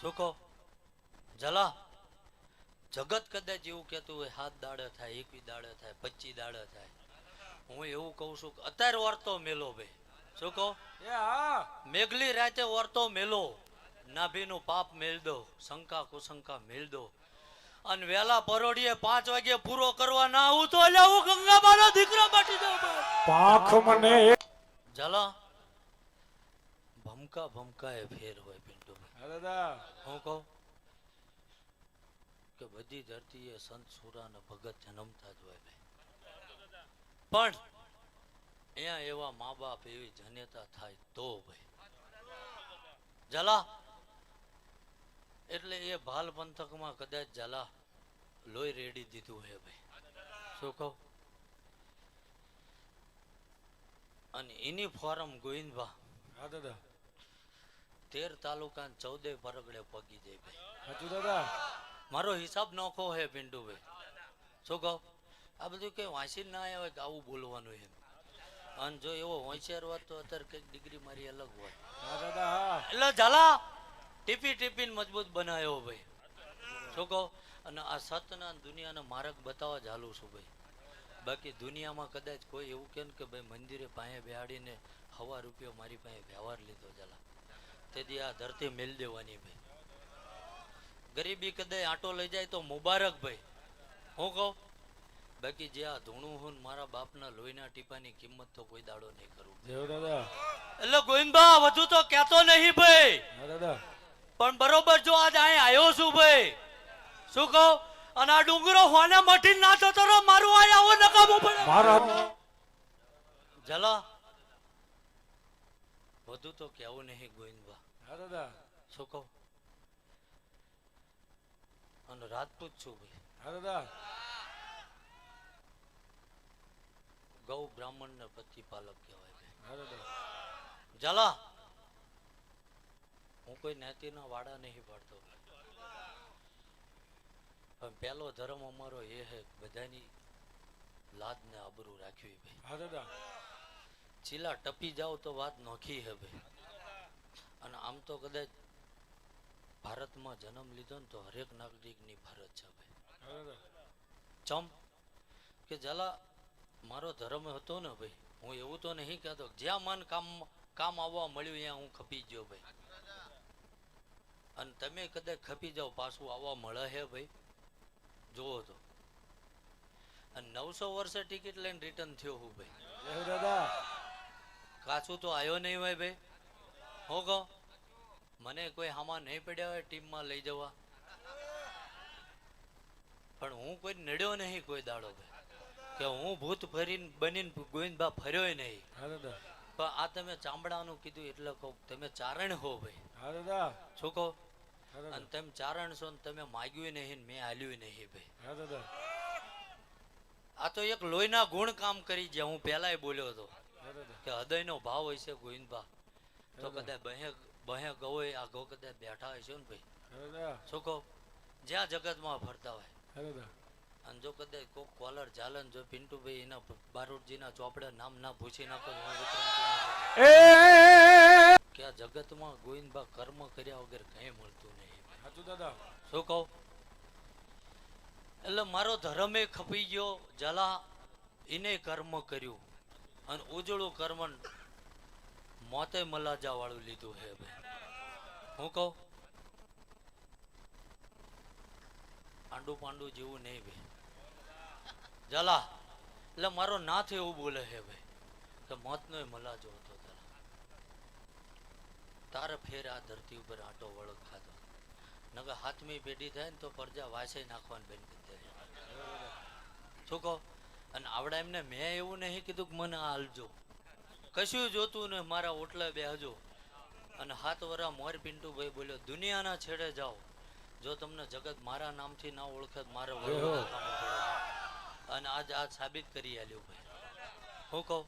શું કહો જલા જગત કદાચ એવું કહેતું હોય 7 દાડે થાય 21 દાડે થાય 25 દાડે થાય હું એવું કહું છું કે અત્યારે વર્તો મેલો ભાઈ શું કહો મેઘલી રાતે વર્તો મેલો નાભીનું પાપ મેલ દો શંકા કુશંકા મેલ દો અને વેલા પરોડીએ 5 વાગે પૂરો કરવા ના આવું તો એટલે હું ગંગાબાનો દીકરો બાટી દઉં પાંખ મને જલા ભમકા ભમકા એ ફેર હોય પિન્ટુ હું કહું કે બધી ધરતીએ સંત સુરા ને ભગત જન્મતા જ હોય ભાઈ પણ અહીંયા એવા મા બાપ એવી જન્યતા થાય તો ભાઈ જલા એટલે એ ભાલ પંથકમાં કદાચ જલા લોહી રેડી દીધું હે ભાઈ શું કહું અને એની ફોરમ ગોવિંદભા 13 તાલુકા 14 પરગડે પગી જાય ભાઈ મારો હિસાબ નોખો હે પિન્ટુભાઈ શું કહો આ બધું કઈ વાંચી ના આવે કે આવું બોલવાનું એમ અને જો એવો હોશિયાર હોત તો અત્યારે કઈક ડિગ્રી મારી અલગ હોય એટલે ઝાલા ટીપી ટીપીને મજબૂત બનાવ્યો ભાઈ શું કહો અને આ સતના દુનિયાને માર્ગ બતાવવા જ હાલું છું ભાઈ બાકી દુનિયામાં કદાચ કોઈ એવું કે ને કે ભાઈ મંદિરે પાસે બેહાડીને 1,000 રૂપિયો મારી પાસે વ્યવહાર લીધો ઝાલા તેથી આ ધરતી મેલ દેવાની ભાઈ ગરીબી કદાચ આટો લઈ જાય તો મુબારક ભાઈ હું કહું બાકી જે આ ધૂણું હું મારા બાપના લોહીના ટીપાની કિંમત તો કોઈ દાડો નહીં કરું એટલે ગોવિંદબા વધુ તો કહેતો નહીં ભાઈ પણ બરોબર જો આજ અહીં આવ્યો છું ભાઈ શું કહું અને આ ડુંગરો હોને મઠી ના થતો રહો મારું અહીં આવો નકામો પડે જલા વધુ તો કેવું નહીં ગોવિંદબા શું કહું અને રાજપૂત છું ભાઈ ગૌ બ્રાહ્મણ ને પ્રતિપાલક કહેવાય જલા હું કોઈ જ્ઞાતિના વાડા નહીં પાડતો પણ પેલો ધર્મ અમારો એ હે બધાની લાદ ને આબરૂ રાખવી ભાઈ ચીલા ટપી જાવ તો વાત નોખી હે ભાઈ અને આમ તો કદાચ ભારતમાં જન્મ લીધો ને તો હરેક નાગરિકની ફરજ છે ભાઈ ચમ કે જલા મારો ધર્મ હતો ને ભાઈ હું એવું તો નહીં કહેતો જ્યાં મન કામ આવવા મળ્યું ત્યાં હું ખપી ગયો ભાઈ અને તમે કદાચ ખપી જાઓ પાછું આવવા મળે હે ભાઈ જોવો તો અને 900 વર્ષે ટિકિટ લઈને રિટર્ન થયો હું ભાઈ કાચું તો આવ્યો નહીં હોય ભાઈ હું કહો મને કોઈ હામાં નહીં પડ્યા હોય ટીમમાં લઈ જવા પણ હું કોઈ નડ્યો નહીં કોઈ દાડો ભાઈ કે હું ભૂત ફરીને બનીને ગોવિંદબા ફર્યો નહીં પણ આ તમે ચામડાનું કીધું એટલે કહું તમે ચારણ હો ભાઈ શું કહો અને તમે ચારણ છો ને તમે માગ્યું નહીં મેં હાલ્યું નહીં ભાઈ આ તો એક લોહીના ગુણ કામ કરી જ્યાં હું પહેલાય બોલ્યો હતો કે હૃદયનો ભાવ હોય છે ગોવિંદબા તો કદાચ બહે ગવોય આ ગો કદાચ બેઠા હોય છે ને ભાઈ શું કહો જ્યાં જગતમાં ફરતા હોય અને જો કદાચ કોઈ કોલર ચાલન જો પિન્ટુભાઈ એના બારોટજીના ચોપડે નામ ના પૂછી નાખો કે આ જગતમાં ગોવિંદબા કર્મ કર્યા વગર કઈ મળતું નહીં શું કહું એટલે મારો ધર્મે ખપી ગયો જલા એને કર્મ કર્યું અને ઉજળું કર્મ મોતે મલાજા વાળું લીધું હે ભાઈ હું કહું આંડુ પાંડુ જેવું નહીં ભાઈ જલા એટલે મારો નાથ એવું બોલે હે ભાઈ કે મોતનો મલાજો હતો તારે ફેર આ ધરતી ઉપર આંટો વળગ ખાધો નગર હાથમી પેઢી થાય ને તો પરજા વાસે નાખવાનું બેન કરી શું કહો અને આવડા એમને મેં એવું નહીં કીધું કે મને આ હાલજો કશું જોતું ને મારા ઓટલે બેહજો અને 7 વર્ષ મોર પિન્ટુભાઈ બોલ્યો દુનિયાના છેડે જાઓ જો તમને જગત મારા નામથી ના ઓળખે મારે અને આજ સાબિત કરી આલ્યું ભાઈ હું કહું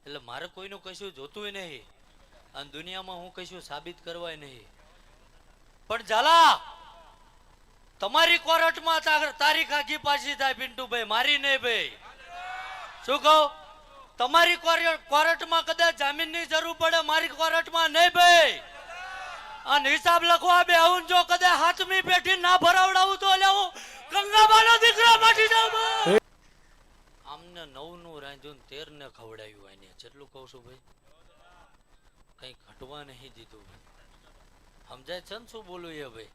એટલે મારે કોઈનું કશું જોતું નહીં અને દુનિયામાં હું કશું સાબિત કરવાય નહીં પણ ઝાલા તમારી કોર્ટમાં તારીખ આગી પાછી થાય પિન્ટુભાઈ મારી નહીં ભાઈ શું કહું તમારી કોર્ટમાં કદાચ જામીનની જરૂર પડે મારી કોર્ટમાં નહીં ભાઈ અને હિસાબ લખવા બે આવું જો કદે હાથમી પેઠી ના ભરાવડાવું તો એટલે હું ગંગાબાનો દીકરા માટી જાઉં. આમને 9 નું રાંધ્યું 13 ને ખવડાવ્યું એને જેટલું કહું છું ભાઈ કઈ ઘટવા નહીં દીધું ભાઈ. સમજાય છે ને શું બોલું એ ભાઈ?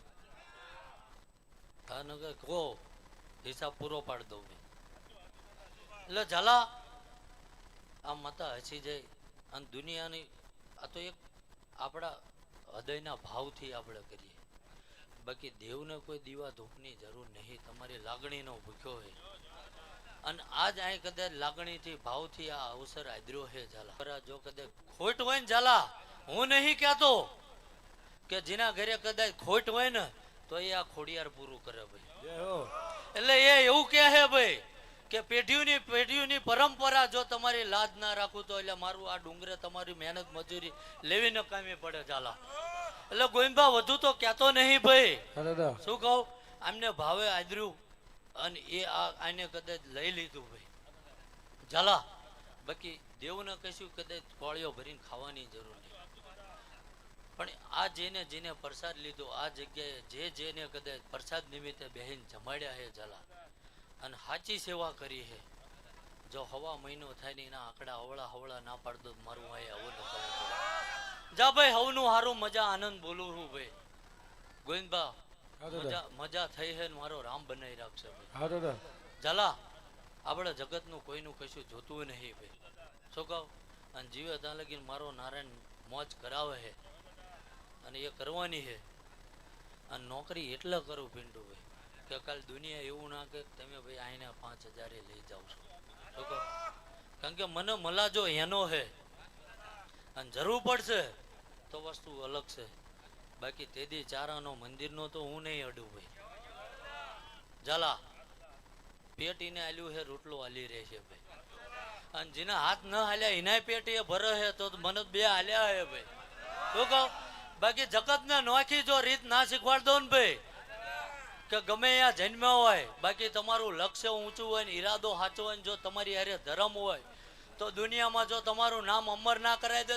હા નગર કહો હિસાબ પૂરો પાડી દઉં ભાઈ. એટલે ઝાલા આ માતા હસી જાય અને દુનિયાની આ તો એક આપણા હૃદયના ભાવથી આપણે કરીએ. બાકી દેવને કોઈ દીવા ધૂપની જરૂર નહીં. તમારી લાગણીનો ભૂખ્યો હોય અને આજ અહીં કદાચ લાગણીથી ભાવથી આ અવસર આદર્યો છે ઝાલા. જો કદાચ ખોટ હોય ને ઝાલા, હું નહીં કહેતો કે જેના ઘરે કદાચ ખોટ હોય ને તો એ આ ખોડિયાર પૂરું કરે ભાઈ. એટલે એ એવું કહે છે ભાઈ કે પેઢીઓની પરંપરા જો તમારી લાજ ના રાખું તો એટલે મારું આ ડુંગરે તમારી મહેનત મજૂરી લેવી નકામી પડે ઝાલા. એટલે ગોવિંદભા વધુ તો કહેતો નહીં ભાઈ. શું કહું, આમને ભાવે આદર્યું અને એ આને કદાચ લઈ લીધું ભાઈ ઝાલા. બાકી દેવને કશું કદાચ કોળીઓ ભરીને ખાવાની જરૂર નહીં. પણ આ જેને પ્રસાદ લીધો આ જગ્યાએ જેને કદાચ પ્રસાદ નિમિત્તે બહેન જમાડ્યા છે ઝાલા અને સાચી સેવા કરી છે. જો હવા મહિનો થાય ને એના આંકડા હવળા ના પાડતો મારું અહીંયા આવું ન કરવું પડે. જા ભાઈ હવનું હારું મજા આનંદ બોલું છું ભાઈ. ગોવિંદભા મજા થઈ છે ને મારો રામ બનાવી રાખશે ભાઈ. ઝાલા આપણે જગતનું કોઈનું કશું જોતું નહીં ભાઈ. શું કહું, અને જીવે ત્યાં લગીને મારો નારાયણ મોજ કરાવે છે અને એ કરવાની છે. અને નોકરી એટલે કરું પિન્ટુ ભાઈ કે કાલ દુનિયા એવું ના કે તમે ભાઈ આઈને 5000 લઈ જાવ છો. શું કહું, કારણ કે મને મલાજો એનો છે અને જરૂર પડશે તો વસ્તુ અલગ છે. બાકી તેદી ચારાનો મંદિરનો તો હું નહીં અડું ભાઈ. ઝાલા પેટીને આલ્યું છે રોટલો હાલી રહે છે ભાઈ. અને જેના હાથ ન હાલ્યા એના પેટી એ ભરે છે તો મને 2 હાલ્યા છે ભાઈ. શું કહું, બાકી જગતને નોખી જો રીત ના શીખવાડ દો ને ભાઈ કે ગમે ત્યાં જન્મ્યા હોય, બાકી તમારું લક્ષ્ય ઊંચું હોય ને ઈરાદો સાચો હોય ને જો તમારી હારે ધર્મ હોય તો દુનિયામાં જો તમારું નામ અમર ના કરાય દે